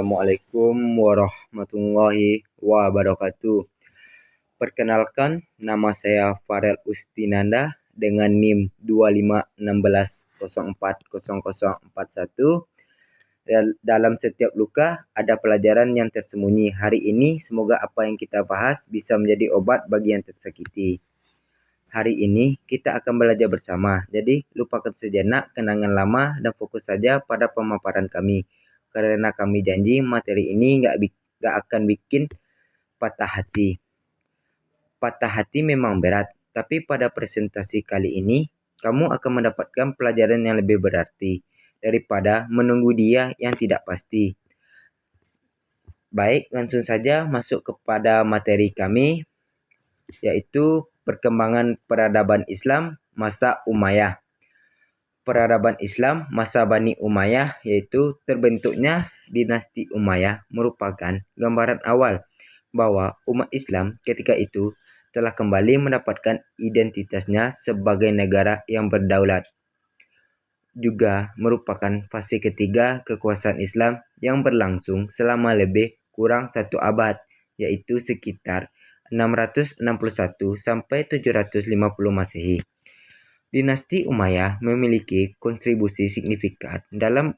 Assalamualaikum warahmatullahi wabarakatuh. Perkenalkan, nama saya Farel Ustinanda dengan NIM 2516040041. Dalam setiap luka ada pelajaran yang tersembunyi. Hari ini semoga apa yang kita bahas bisa menjadi obat bagi yang tersakiti. Hari ini kita akan belajar bersama. Jadi lupakan sejenak kenangan lama dan fokus saja pada pemaparan kami. Karena kami janji materi ini nggak akan bikin patah hati. Patah hati memang berat, tapi pada presentasi kali ini kamu akan mendapatkan pelajaran yang lebih berarti daripada menunggu dia yang tidak pasti. Baik, langsung saja masuk kepada materi kami, yaitu perkembangan peradaban Islam masa Umayyah. Peradaban Islam masa Bani Umayyah, yaitu terbentuknya dinasti Umayyah, merupakan gambaran awal bahwa umat Islam ketika itu telah kembali mendapatkan identitasnya sebagai negara yang berdaulat. Juga merupakan fase ketiga kekuasaan Islam yang berlangsung selama lebih kurang 1 abad, yaitu sekitar 661 sampai 750 Masehi. Dinasti Umayyah memiliki kontribusi signifikan dalam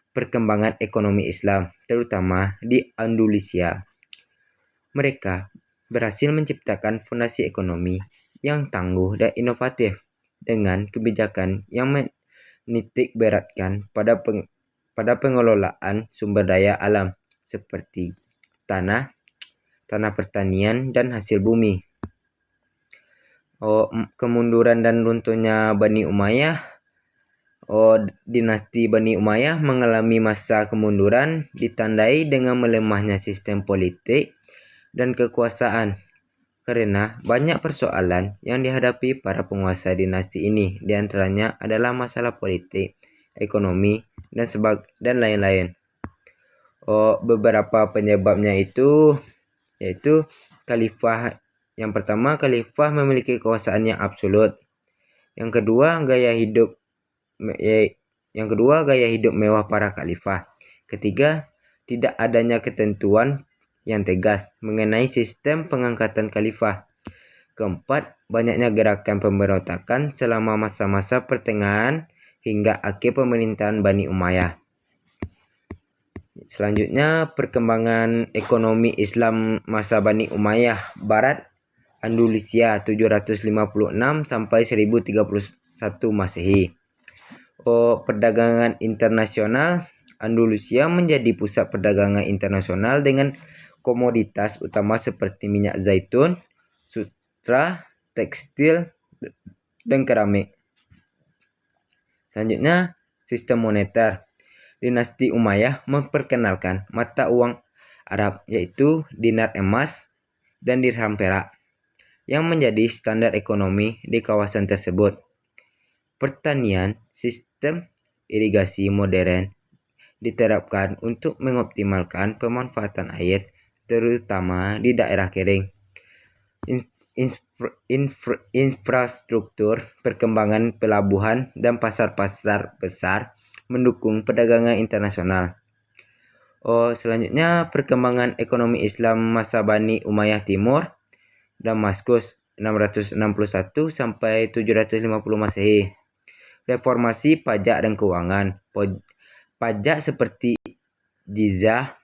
perkembangan ekonomi Islam, terutama di Andalusia. Mereka berhasil menciptakan fondasi ekonomi yang tangguh dan inovatif dengan kebijakan yang menitik beratkan pada pengelolaan sumber daya alam seperti tanah pertanian dan hasil bumi. Kemunduran dan runtuhnya Bani Umayyah. Dinasti Bani Umayyah mengalami masa kemunduran ditandai dengan melemahnya sistem politik dan kekuasaan karena banyak persoalan yang dihadapi para penguasa dinasti ini. Di antaranya adalah masalah politik, ekonomi, dan lain-lain. Beberapa penyebabnya itu yaitu khalifah. Yang pertama, khalifah memiliki kekuasaan yang absolut. Yang kedua, gaya hidup mewah para khalifah. Ketiga, tidak adanya ketentuan yang tegas mengenai sistem pengangkatan khalifah. Keempat, banyaknya gerakan pemberontakan selama masa-masa pertengahan hingga akhir pemerintahan Bani Umayyah. Selanjutnya, perkembangan ekonomi Islam masa Bani Umayyah Barat Andalusia 756 sampai 1031 Masehi. Perdagangan internasional. Andalusia menjadi pusat perdagangan internasional dengan komoditas utama seperti minyak zaitun, sutra, tekstil, dan keramik. Selanjutnya, sistem moneter. Dinasti Umayyah memperkenalkan mata uang Arab, yaitu dinar emas dan dirham perak, yang menjadi standar ekonomi di kawasan tersebut. Pertanian, sistem irigasi modern diterapkan untuk mengoptimalkan pemanfaatan air, terutama di daerah kering. Infrastruktur, perkembangan pelabuhan dan pasar-pasar besar mendukung perdagangan internasional. Selanjutnya, perkembangan ekonomi Islam masa Bani Umayyah Timur, Damaskus 661 sampai 750 Masehi. Reformasi pajak dan keuangan. Pajak seperti jizyah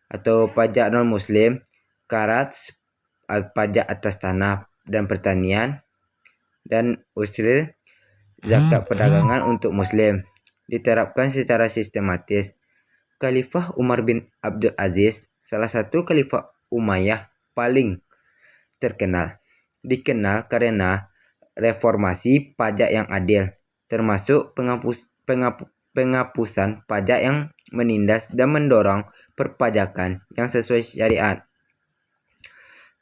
atau pajak non-muslim, kharaj pajak atas tanah dan pertanian, dan ushur zakat perdagangan untuk muslim diterapkan secara sistematis. Khalifah Umar bin Abdul Aziz, salah satu khalifah Umayyah paling terkenal, dikenal karena reformasi pajak yang adil, termasuk penghapusan pajak yang menindas dan mendorong perpajakan yang sesuai syariat.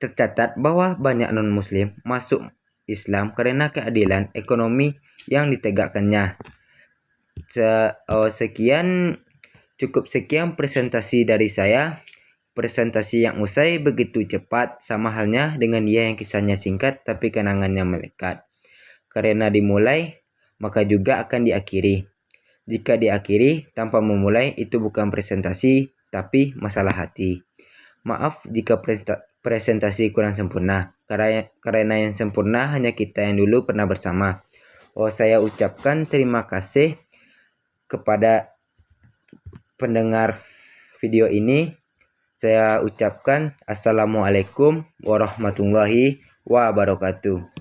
Tercatat bahwa banyak non-muslim masuk Islam karena keadilan ekonomi yang ditegakkannya. Sekian presentasi dari saya. Presentasi yang usai begitu cepat, sama halnya dengan dia yang kisahnya singkat tapi kenangannya melekat. Karena dimulai, maka juga akan diakhiri. Jika diakhiri tanpa memulai, itu bukan presentasi, tapi masalah hati. Maaf jika presentasi kurang sempurna, karena yang sempurna hanya kita yang dulu pernah bersama. Saya ucapkan terima kasih kepada pendengar video ini. Saya ucapkan Assalamualaikum warahmatullahi wabarakatuh.